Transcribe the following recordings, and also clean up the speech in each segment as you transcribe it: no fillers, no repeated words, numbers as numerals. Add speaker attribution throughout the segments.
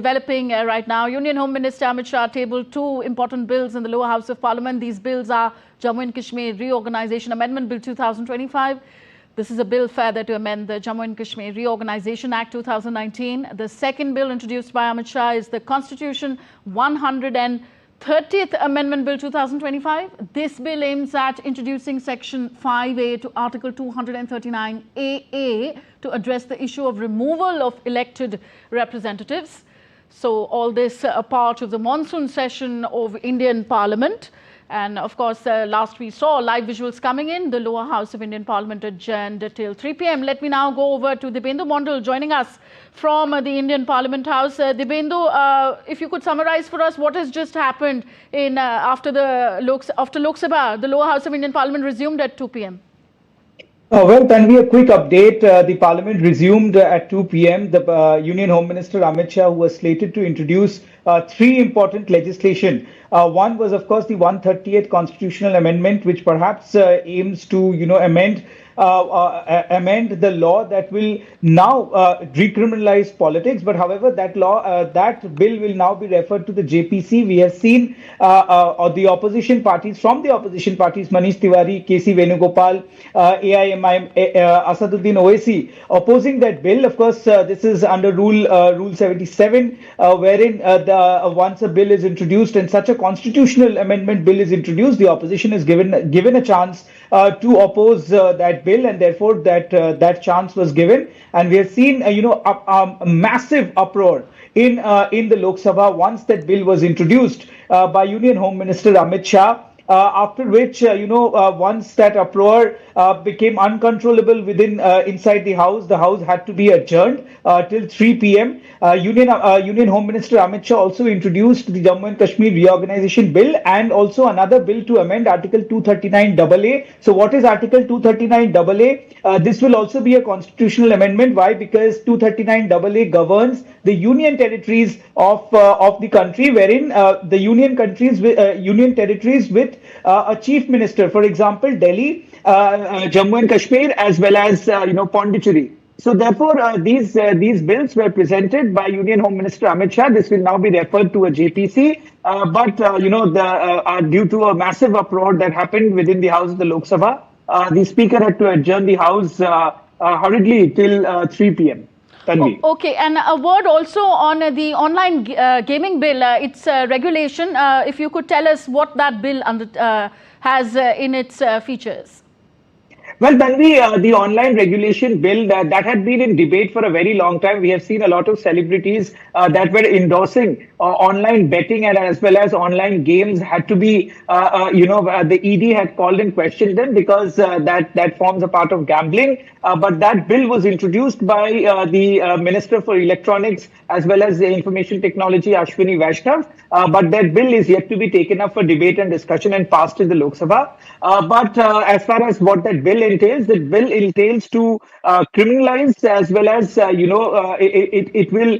Speaker 1: Developing right now, Union Home Minister Amit Shah tabled two important bills in the lower house of parliament. These bills are Jammu and Kashmir Reorganisation Amendment Bill 2025. This is a bill further to amend the Jammu and Kashmir Reorganisation Act 2019. The second bill introduced by Amit Shah is the Constitution 130th Amendment Bill 2025. This bill aims at introducing Section 5A to Article 239AA to address the issue of removal of elected representatives. So all this a part of the monsoon session of Indian Parliament. And of course, last we saw live visuals coming in. The lower house of Indian Parliament adjourned till 3 p.m. Let me now go over to Dibendu Mondal joining us from the Indian Parliament House. Dibendu, if you could summarize for us what has just happened in after Lok Sabha, the lower house of Indian Parliament resumed at 2 p.m.
Speaker 2: Well, Tanvi, a quick update. The Parliament resumed at 2 p.m. The Union Home Minister Amit Shah, who was slated to introduce three important legislation. One was, of course, the 130th Constitutional Amendment, which perhaps aims to, amend the law that will now decriminalize politics. But however, that bill will now be referred to the JPC. We have seen the opposition parties, Manish Tiwari, KC Venugopal, AIMI, Asaduddin Owaisi, opposing that bill. Of course, this is under Rule 77, wherein once a bill is introduced and such a constitutional amendment bill is introduced, the opposition is given a chance to oppose that bill, and therefore that chance was given. And we have seen a massive uproar in the Lok Sabha once that bill was introduced by Union Home Minister Amit Shah. After which, once that uproar became uncontrollable inside the house had to be adjourned till 3 p.m. Union Home Minister Amit Shah also introduced the Jammu and Kashmir Reorganisation Bill and also another bill to amend Article 239AA. So what is Article 239AA? This will also be a constitutional amendment. Why? Because 239AA governs the union territories of the country, wherein the union territories with a chief minister, for example, Delhi, Jammu and Kashmir, as well as Puducherry. So therefore, these bills were presented by Union Home Minister Amit Shah. This will now be referred to a JPC. But due to a massive uproar that happened within the House of the Lok Sabha, the Speaker had to adjourn the House hurriedly till 3 p.m.
Speaker 1: Okay, and a word also on the online gaming bill, its regulation. If you could tell us what that bill has in its features.
Speaker 2: Well, Tanvi, the online regulation bill that had been in debate for a very long time. We have seen a lot of celebrities that were endorsing online betting and as well as online games had to be, the ED had called and questioned them because that forms a part of gambling. But that bill was introduced by the Minister for Electronics as well as the Information Technology, Ashwini Vaishnaw. But that bill is yet to be taken up for debate and discussion and passed in the Lok Sabha. But as far as what that bill entails, the bill entails to criminalize as well as, it will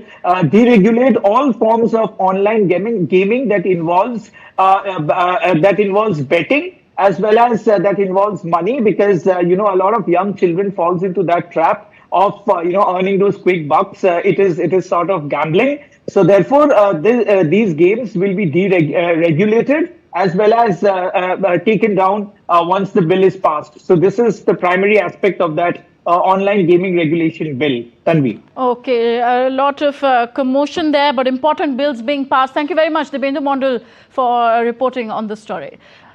Speaker 2: deregulate all forms of online gaming that involves betting, as well as that involves money, because a lot of young children falls into that trap of earning those quick bucks. It is sort of gambling. So therefore, these games will be deregulated as well as taken down once the bill is passed. So this is the primary aspect of that online gaming regulation bill. Tanvi.
Speaker 1: Okay, a lot of commotion there, but important bills being passed. Thank you very much, Dibendu Mondal, for reporting on the story.